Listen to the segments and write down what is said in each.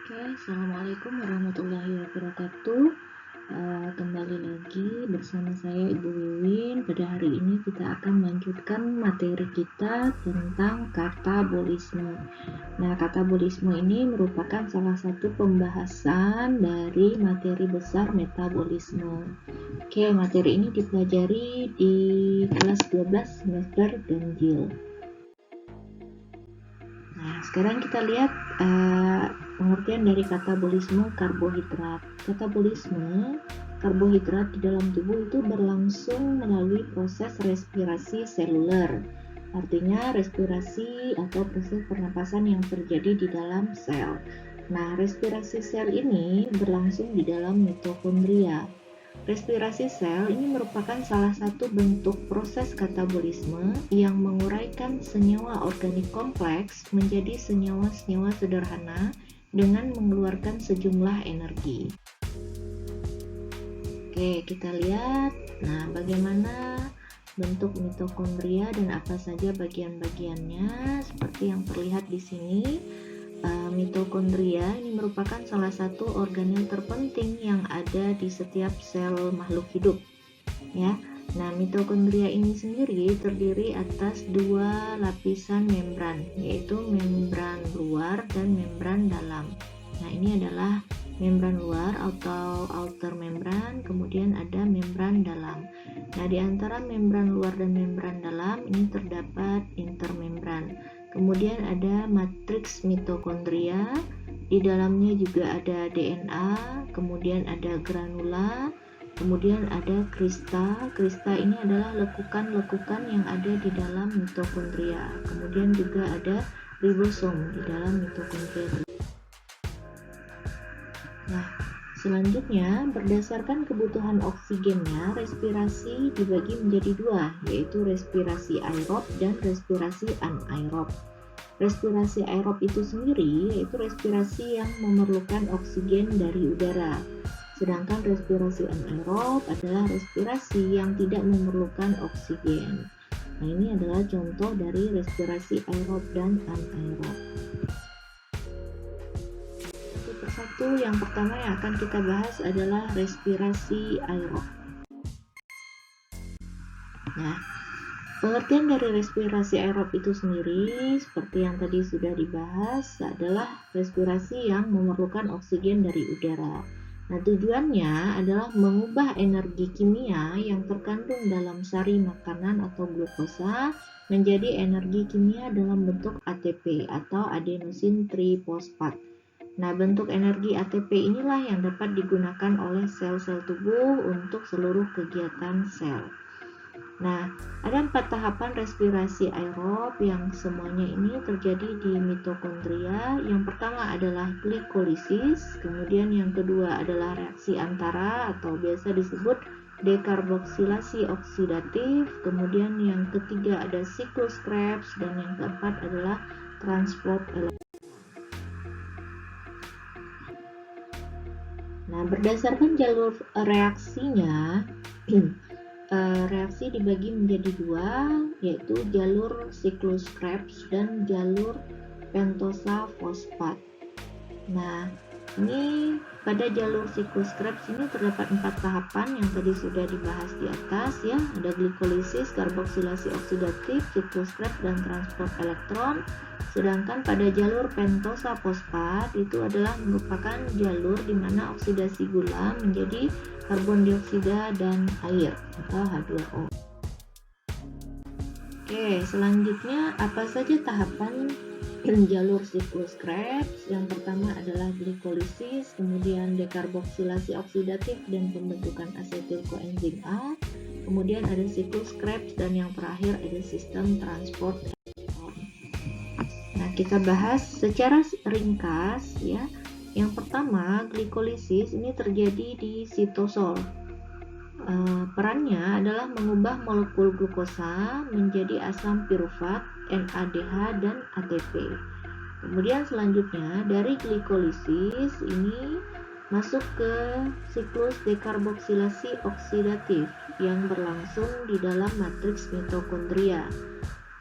Oke, Assalamualaikum warahmatullahi wabarakatuh. Kembali lagi bersama saya Ibu Wiwin. Pada hari ini kita akan melanjutkan materi kita tentang katabolisme. Nah, katabolisme ini merupakan salah satu pembahasan dari materi besar metabolisme. Oke, materi ini dipelajari di kelas 12 semester ganjil. Nah, sekarang kita lihat pengertian dari katabolisme karbohidrat. Katabolisme karbohidrat di dalam tubuh itu berlangsung melalui proses respirasi seluler. Artinya respirasi atau proses pernapasan yang terjadi di dalam sel. Nah, respirasi sel ini berlangsung di dalam mitokondria. Respirasi sel ini merupakan salah satu bentuk proses katabolisme yang menguraikan senyawa organik kompleks menjadi senyawa-senyawa sederhana dengan mengeluarkan sejumlah energi. Oke, kita lihat. Nah, bagaimana bentuk mitokondria dan apa saja bagian-bagiannya seperti yang terlihat di sini. Mitokondria ini merupakan salah satu organel terpenting yang ada di setiap sel makhluk hidup, ya. Nah, mitokondria ini sendiri terdiri atas dua lapisan membran, yaitu membran luar dan membran dalam. Nah, ini adalah membran luar atau outer membran, kemudian ada membran dalam. Nah, di antara membran luar dan membran dalam ini terdapat intermembran. Kemudian ada matriks mitokondria, di dalamnya juga ada DNA, kemudian ada granula, kemudian ada krista. Krista ini adalah lekukan-lekukan yang ada di dalam mitokondria. Kemudian juga ada ribosom di dalam mitokondria. Nah, selanjutnya berdasarkan kebutuhan oksigennya, respirasi dibagi menjadi dua, yaitu respirasi aerob dan respirasi anaerob. Respirasi aerob itu sendiri yaitu respirasi yang memerlukan oksigen dari udara. Sedangkan respirasi anaerob adalah respirasi yang tidak memerlukan oksigen. Nah, ini adalah contoh dari respirasi aerob dan anaerob. Satu persatu, yang pertama yang akan kita bahas adalah respirasi aerob. Nah, pengertian dari respirasi aerob itu sendiri seperti yang tadi sudah dibahas adalah respirasi yang memerlukan oksigen dari udara. Nah, tujuannya adalah mengubah energi kimia yang terkandung dalam sari makanan atau glukosa menjadi energi kimia dalam bentuk ATP atau adenosin trifosfat. Nah, bentuk energi ATP inilah yang dapat digunakan oleh sel-sel tubuh untuk seluruh kegiatan sel. Nah, ada 4 tahapan respirasi aerob yang semuanya ini terjadi di mitokondria. Yang pertama adalah glikolisis, kemudian yang kedua adalah reaksi antara atau biasa disebut dekarboksilasi oksidatif, kemudian yang ketiga ada siklus Krebs, dan yang keempat adalah transport elektron. Nah, berdasarkan jalur reaksinya, reaksi dibagi menjadi dua, yaitu jalur siklus Krebs dan jalur pentosa fosfat. Nah, ini pada jalur siklus Krebs ini terdapat 4 tahapan yang tadi sudah dibahas di atas, ya. Ada glikolisis, karboksilasi oksidatif, siklus Krebs, dan transport elektron. Sedangkan pada jalur pentosa fosfat itu adalah merupakan jalur di mana oksidasi gula menjadi karbon dioksida dan air atau H2O. Oke, selanjutnya apa saja tahapan jalur siklus Krebs? Yang pertama adalah glikolisis, kemudian dekarboksilasi oksidatif dan pembentukan asetil koenzim A, kemudian ada siklus Krebs, dan yang terakhir ada sistem transport elektron. Nah, kita bahas secara ringkas, ya. Yang pertama, glikolisis ini terjadi di sitosol. Perannya adalah mengubah molekul glukosa menjadi asam pirufat, NADH, dan ATP. Kemudian selanjutnya dari glikolisis ini masuk ke siklus dekarboksilasi oksidatif yang berlangsung di dalam matriks mitokondria.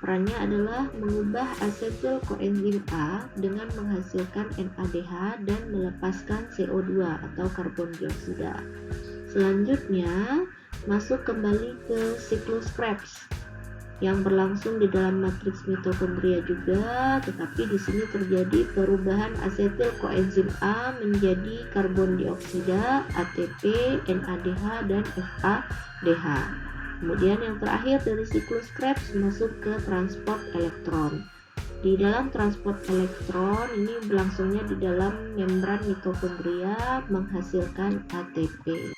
Perannya adalah mengubah asetil koenzim A dengan menghasilkan NADH dan melepaskan CO2 atau karbon dioksida. Selanjutnya, masuk kembali ke siklus Krebs yang berlangsung di dalam matriks mitokondria juga, tetapi di sini terjadi perubahan asetil koenzim A menjadi karbon dioksida, ATP, NADH, dan FADH. Kemudian yang terakhir dari siklus Krebs masuk ke transport elektron. Di dalam transport elektron ini berlangsungnya di dalam membran mitokondria menghasilkan ATP.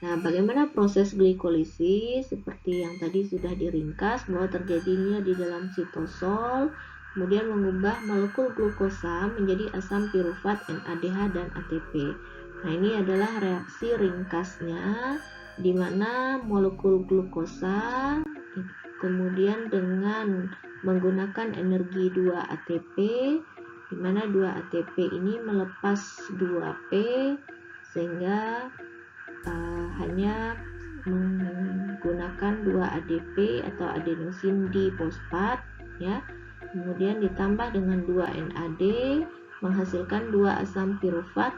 Nah, bagaimana proses glikolisis? Seperti yang tadi sudah diringkas bahwa terjadinya di dalam sitosol, kemudian mengubah molekul glukosa menjadi asam pirufat, NADH, dan ATP. Nah, ini adalah reaksi ringkasnya di mana molekul glukosa kemudian dengan menggunakan energi 2 ATP, di mana 2 ATP ini melepas 2P sehingga hanya menggunakan 2 ADP atau adenosin difosfat ya. Kemudian ditambah dengan 2 NAD menghasilkan 2 asam pirufat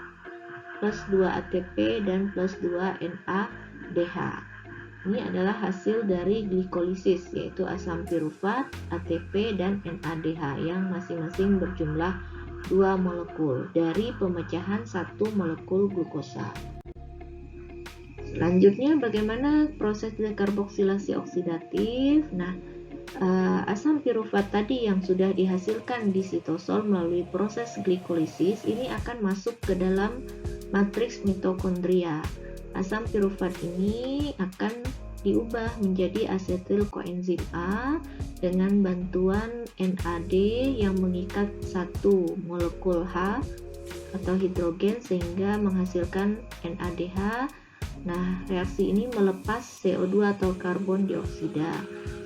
plus 2 ATP dan plus 2 NADH. Ini adalah hasil dari glikolisis, yaitu asam pirufat, ATP, dan NADH yang masing-masing berjumlah 2 molekul dari pemecahan 1 molekul glukosa. Selanjutnya, bagaimana proses dekarboksilasi oksidatif? Nah, asam pirufat tadi yang sudah dihasilkan di sitosol melalui proses glikolisis ini akan masuk ke dalam matriks mitokondria. Asam pirufat ini akan diubah menjadi asetil koenzim A dengan bantuan NAD yang mengikat satu molekul H atau hidrogen sehingga menghasilkan NADH. Nah, reaksi ini melepas CO2 atau karbon dioksida.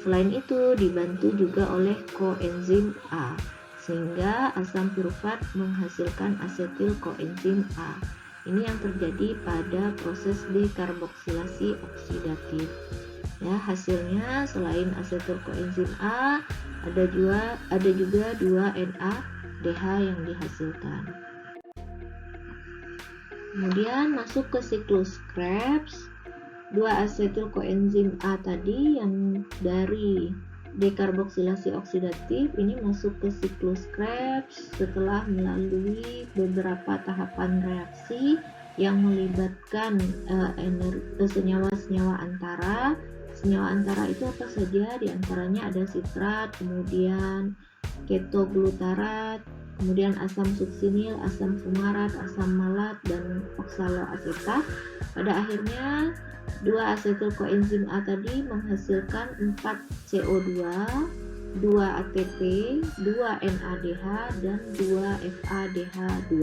Selain itu, dibantu juga oleh koenzim A, sehingga asam pirufat menghasilkan asetil koenzim A. Ini yang terjadi pada proses dekarboksilasi oksidatif. Ya, hasilnya selain asetil koenzim A, ada juga 2 NADH yang dihasilkan. Kemudian masuk ke siklus Krebs, 2 asetil koenzim A tadi yang dari dekarboksilasi oksidatif ini masuk ke siklus Krebs setelah melalui beberapa tahapan reaksi yang melibatkan senyawa-senyawa antara. Senyawa antara itu apa saja? Di antaranya ada sitrat, kemudian ketoglutarat, kemudian asam suksinil, asam fumarat, asam malat, dan oksaloasetat. Pada akhirnya 2 asetil koenzim A tadi menghasilkan 4 CO2, 2 ATP, 2 NADH, dan 2 FADH2.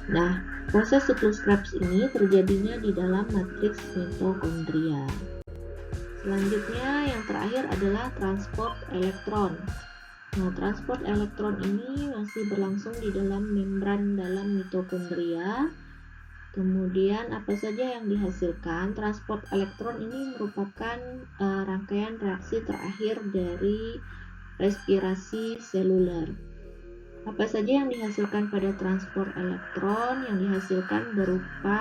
Nah, proses siklus Krebs ini terjadinya di dalam matriks mitokondria. Selanjutnya yang terakhir adalah transport elektron. Nah, transport elektron ini masih berlangsung di dalam membran dalam mitokondria. Kemudian apa saja yang dihasilkan? Transport elektron ini merupakan rangkaian reaksi terakhir dari respirasi seluler. Apa saja yang dihasilkan pada transport elektron? Yang dihasilkan berupa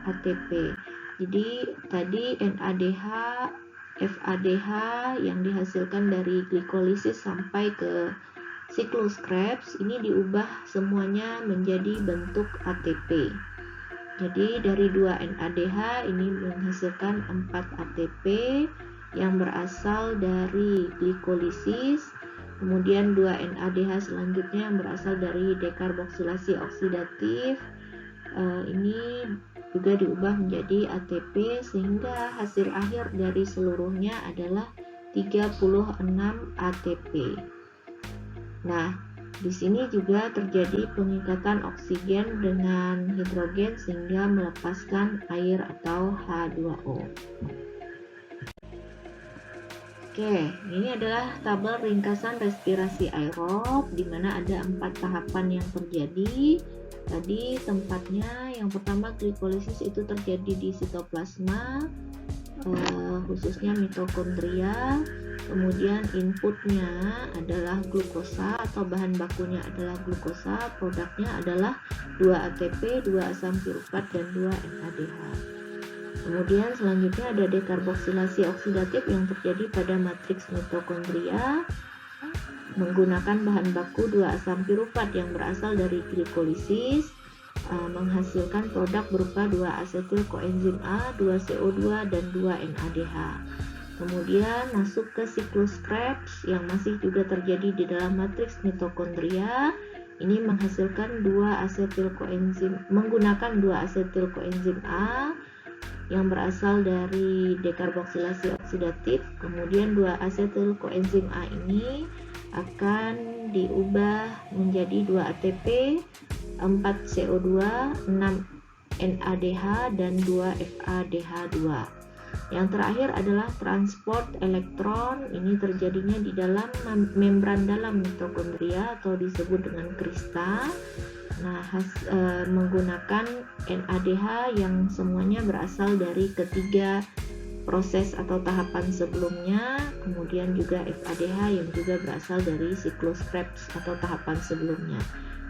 ATP. Jadi tadi NADH, FADH yang dihasilkan dari glikolisis sampai ke siklus Krebs ini diubah semuanya menjadi bentuk ATP. Jadi dari 2 NADH ini menghasilkan 4 ATP yang berasal dari glikolisis. Kemudian 2 NADH selanjutnya yang berasal dari dekarboksilasi oksidatif. Ini juga diubah menjadi ATP sehingga hasil akhir dari seluruhnya adalah 36 ATP. Nah, di sini juga terjadi pengikatan oksigen dengan hidrogen sehingga melepaskan air atau H2O. Oke, ini adalah tabel ringkasan respirasi aerob di mana ada 4 tahapan yang terjadi. Tadi tempatnya yang pertama glikolisis itu terjadi di sitoplasma. khususnya mitokondria. Kemudian inputnya adalah glukosa atau bahan bakunya adalah glukosa, produknya adalah 2 ATP, 2 asam piruvat, dan 2 NADH. Kemudian selanjutnya ada dekarboksilasi oksidatif yang terjadi pada matriks mitokondria menggunakan bahan baku 2 asam piruvat yang berasal dari glikolisis, menghasilkan produk berupa 2 asetil koenzim A, 2 CO2, dan 2 NADH. Kemudian masuk ke siklus Krebs yang masih juga terjadi di dalam matriks mitokondria. Ini menghasilkan 2 asetil koenzim, menggunakan 2 asetil koenzim A yang berasal dari dekarboksilasi oksidatif. Kemudian 2 asetil koenzim A ini akan diubah menjadi 2 ATP, 4 CO2, 6 NADH, dan 2 FADH2. Yang terakhir adalah transport elektron. Ini terjadinya di dalam membran dalam mitokondria atau disebut dengan krista. Nah, menggunakan NADH yang semuanya berasal dari ketiga proses atau tahapan sebelumnya, kemudian juga FADH yang juga berasal dari siklus Krebs atau tahapan sebelumnya.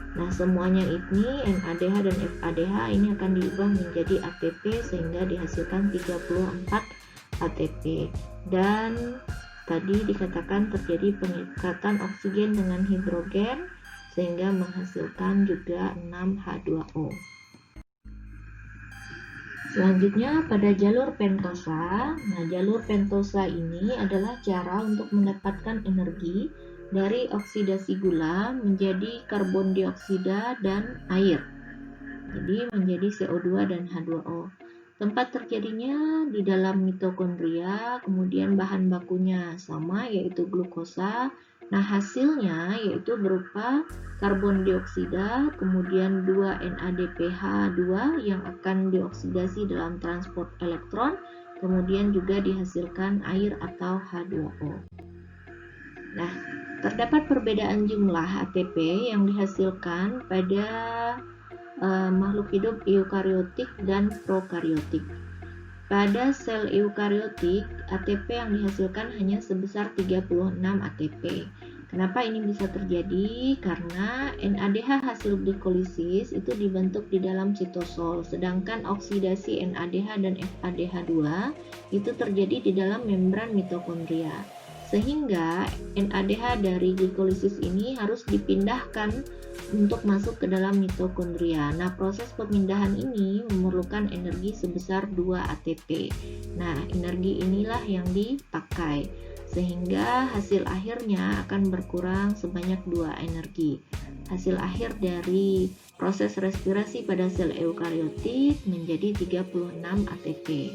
Nah, semuanya ini NADH dan FADH ini akan diubah menjadi ATP sehingga dihasilkan 34 ATP. Dan tadi dikatakan terjadi pengikatan oksigen dengan hidrogen sehingga menghasilkan juga 6H2O. Selanjutnya pada jalur pentosa. Nah, jalur pentosa ini adalah cara untuk mendapatkan energi dari oksidasi gula menjadi karbon dioksida dan air. Jadi menjadi CO2 dan H2O. Tempat terjadinya di dalam mitokondria, kemudian bahan bakunya sama yaitu glukosa. Nah, hasilnya yaitu berupa karbon dioksida, kemudian 2 NADPH2 yang akan dioksidasi dalam transport elektron, kemudian juga dihasilkan air atau H2O. Nah, terdapat perbedaan jumlah ATP yang dihasilkan pada makhluk hidup eukariotik dan prokariotik. Pada sel eukariotik, ATP yang dihasilkan hanya sebesar 36 ATP. Kenapa ini bisa terjadi? Karena NADH hasil glikolisis itu dibentuk di dalam sitosol, sedangkan oksidasi NADH dan FADH2 itu terjadi di dalam membran mitokondria. Sehingga NADH dari glikolisis ini harus dipindahkan untuk masuk ke dalam mitokondria. Nah, proses pemindahan ini memerlukan energi sebesar 2 ATP. Nah, energi inilah yang dipakai sehingga hasil akhirnya akan berkurang sebanyak 2 energi. Hasil akhir dari proses respirasi pada sel eukariotik menjadi 36 ATP.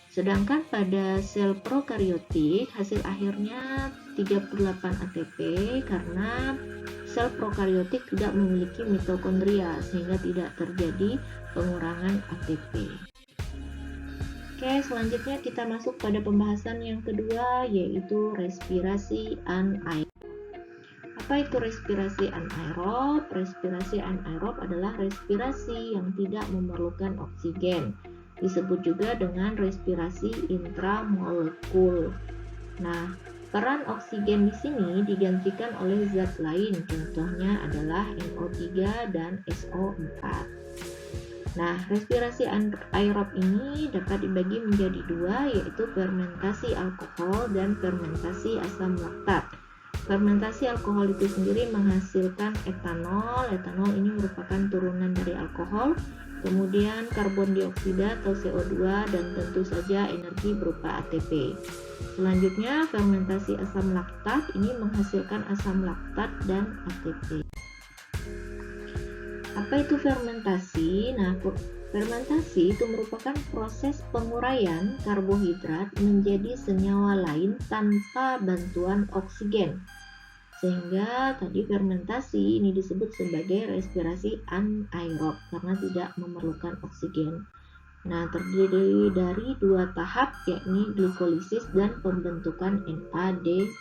Sedangkan pada sel prokariotik hasil akhirnya 38 ATP karena sel prokariotik tidak memiliki mitokondria sehingga tidak terjadi pengurangan ATP. Oke, selanjutnya kita masuk pada pembahasan yang kedua yaitu respirasi anaerob. Apa itu respirasi anaerob? Respirasi anaerob adalah respirasi yang tidak memerlukan oksigen. Disebut juga dengan respirasi intramolekul. Nah, peran oksigen di sini digantikan oleh zat lain, contohnya adalah NO3 dan SO4. Nah, respirasi anaerob ini dapat dibagi menjadi dua, yaitu fermentasi alkohol dan fermentasi asam laktat. Fermentasi alkohol itu sendiri menghasilkan etanol. Etanol ini merupakan turunan dari alkohol, kemudian karbon dioksida atau CO2, dan tentu saja energi berupa ATP. Selanjutnya, fermentasi asam laktat ini menghasilkan asam laktat dan ATP. Apa itu fermentasi? Nah, fermentasi itu merupakan proses penguraian karbohidrat menjadi senyawa lain tanpa bantuan oksigen. Sehingga tadi fermentasi ini disebut sebagai respirasi anaerob karena tidak memerlukan oksigen. Nah, terdiri dari dua tahap yakni glikolisis dan pembentukan NAD.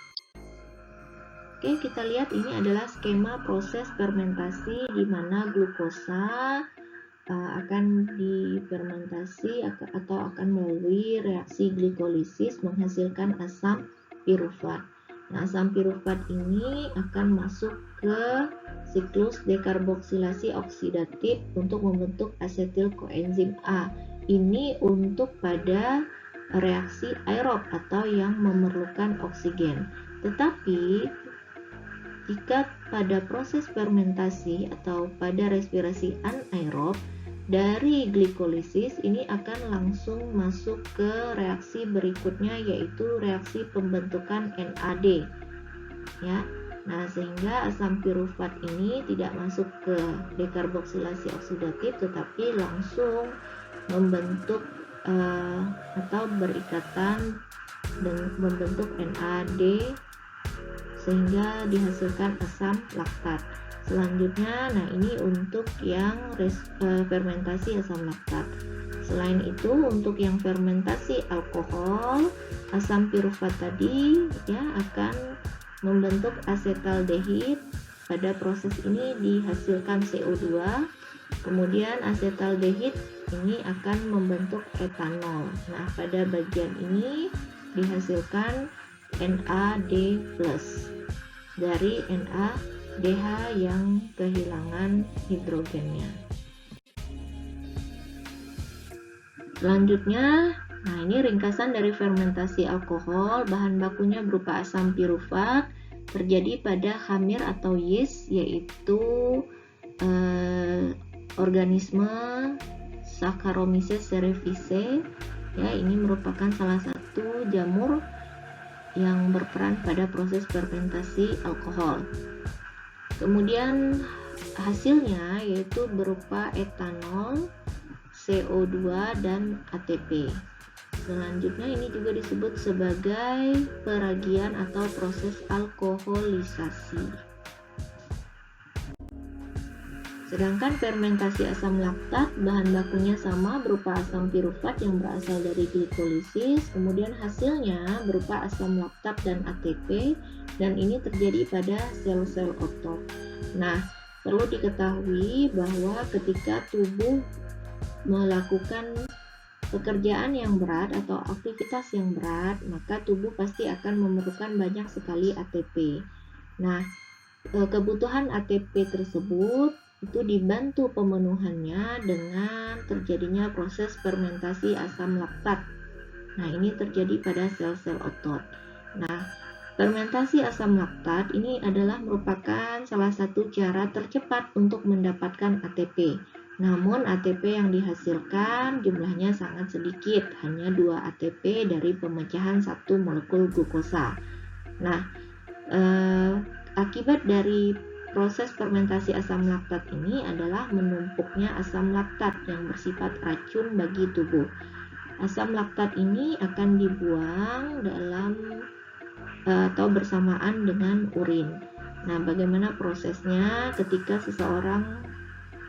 Oke, kita lihat ini adalah skema proses fermentasi di mana glukosa akan difermentasi atau akan melalui reaksi glikolisis menghasilkan asam pirufat. Nah, asam pirufat ini akan masuk ke siklus dekarboksilasi oksidatif untuk membentuk asetil koenzim A. Ini untuk pada reaksi aerob atau yang memerlukan oksigen. Tetapi jika pada proses fermentasi atau pada respirasi anaerob, dari glikolisis ini akan langsung masuk ke reaksi berikutnya, yaitu reaksi pembentukan NAD ya. Nah, sehingga asam pirufat ini tidak masuk ke dekarboksilasi oksidatif tetapi langsung membentuk atau berikatan dan membentuk NAD sehingga dihasilkan asam laktat. Selanjutnya, nah ini untuk yang fermentasi asam laktat. Selain itu, untuk yang fermentasi alkohol, asam pirufat tadi ya akan membentuk asetaldehid. Pada proses ini dihasilkan CO2. Kemudian asetaldehid ini akan membentuk etanol. Nah, pada bagian ini dihasilkan NAD+ dari NADH yang kehilangan hidrogennya. Selanjutnya, nah ini ringkasan dari fermentasi alkohol. Bahan bakunya berupa asam pirufat, terjadi pada khamir atau yeast, yaitu organisme Saccharomyces cerevisiae. Ya, ini merupakan salah satu jamur yang berperan pada proses fermentasi alkohol. Kemudian hasilnya yaitu berupa etanol, CO2, dan ATP. Selanjutnya ini juga disebut sebagai peragian atau proses alkoholisasi. Sedangkan fermentasi asam laktat, bahan bakunya sama berupa asam pirufat yang berasal dari glikolisis, kemudian hasilnya berupa asam laktat dan ATP, dan ini terjadi pada sel-sel otot. Nah, perlu diketahui bahwa ketika tubuh melakukan pekerjaan yang berat atau aktivitas yang berat, maka tubuh pasti akan memerlukan banyak sekali ATP. Nah, kebutuhan ATP tersebut itu dibantu pemenuhannya dengan terjadinya proses fermentasi asam laktat. Nah, ini terjadi pada sel-sel otot. Nah, fermentasi asam laktat ini adalah merupakan salah satu cara tercepat untuk mendapatkan ATP. Namun ATP yang dihasilkan jumlahnya sangat sedikit, hanya 2 ATP dari pemecahan 1 molekul glukosa. Nah, akibat dari proses fermentasi asam laktat ini adalah menumpuknya asam laktat yang bersifat racun bagi tubuh. Asam laktat ini akan dibuang dalam atau bersamaan dengan urin. Nah, bagaimana prosesnya ketika seseorang,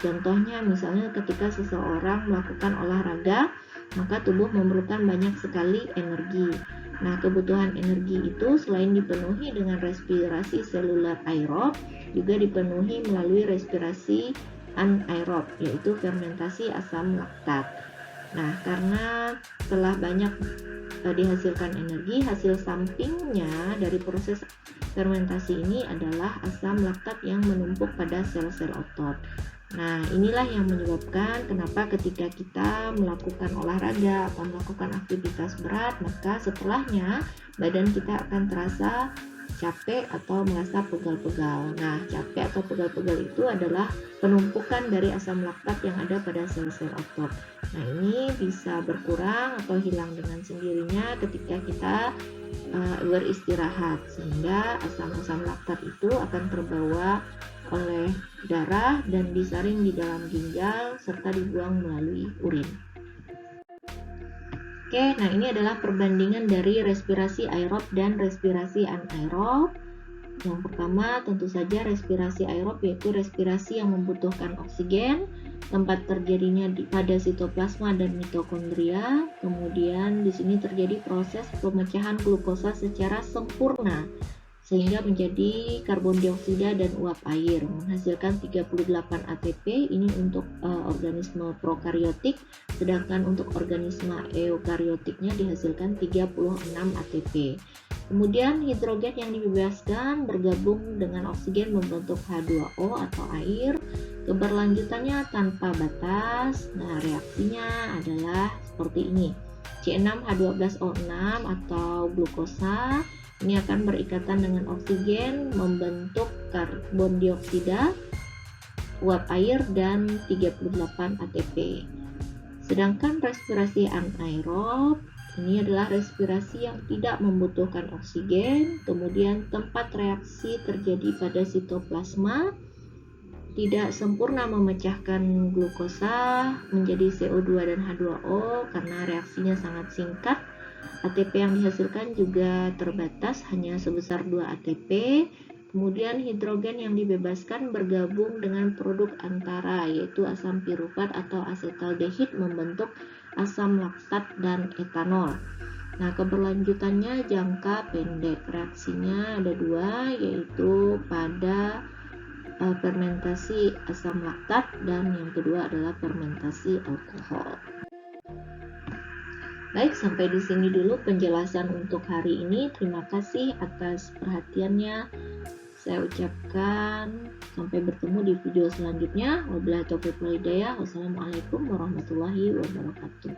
contohnya misalnya ketika seseorang melakukan olahraga, maka tubuh memerlukan banyak sekali energi. Nah, kebutuhan energi itu selain dipenuhi dengan respirasi seluler aerob, juga dipenuhi melalui respirasi anaerob, yaitu fermentasi asam laktat. Nah, karena telah banyak dihasilkan energi, hasil sampingnya dari proses fermentasi ini adalah asam laktat yang menumpuk pada sel-sel otot. Nah, inilah yang menyebabkan kenapa ketika kita melakukan olahraga atau melakukan aktivitas berat, maka setelahnya badan kita akan terasa capek atau merasa pegal-pegal. Nah, capek atau pegal-pegal itu adalah penumpukan dari asam laktat yang ada pada sel-sel otot. Nah, ini bisa berkurang atau hilang dengan sendirinya ketika kita beristirahat, sehingga asam-asam laktat itu akan terbawa oleh darah dan disaring di dalam ginjal serta dibuang melalui urin. Oke, nah ini adalah perbandingan dari respirasi aerob dan respirasi anaerob. Yang pertama tentu saja respirasi aerob, yaitu respirasi yang membutuhkan oksigen, tempat terjadinya pada sitoplasma dan mitokondria. Kemudian di sini terjadi proses pemecahan glukosa secara sempurna sehingga menjadi karbon dioksida dan uap air, menghasilkan 38 ATP. Ini untuk organisme prokaryotik, sedangkan untuk organisme eukaryotiknya dihasilkan 36 ATP. Kemudian hidrogen yang dibebaskan bergabung dengan oksigen membentuk H2O atau air. Keberlanjutannya tanpa batas. Nah, reaksinya adalah seperti ini. C6H12O6 atau glukosa ini akan berikatan dengan oksigen membentuk karbon dioksida, uap air, dan 38 ATP. Sedangkan respirasi anaerob ini adalah respirasi yang tidak membutuhkan oksigen, kemudian tempat reaksi terjadi pada sitoplasma, tidak sempurna memecahkan glukosa menjadi CO2 dan H2O karena reaksinya sangat singkat. ATP yang dihasilkan juga terbatas, hanya sebesar 2 ATP. Kemudian hidrogen yang dibebaskan bergabung dengan produk antara, yaitu asam piruvat atau asetaldehid membentuk asam laktat dan etanol. Nah, keberlanjutannya jangka pendek. Reaksinya ada dua, yaitu pada fermentasi asam laktat dan yang kedua adalah fermentasi alkohol. Baik, sampai di sini dulu penjelasan untuk hari ini. Terima kasih atas perhatiannya. Saya ucapkan sampai bertemu di video selanjutnya. Wabillahi taufiq wal hidayah. Wassalamualaikum warahmatullahi wabarakatuh.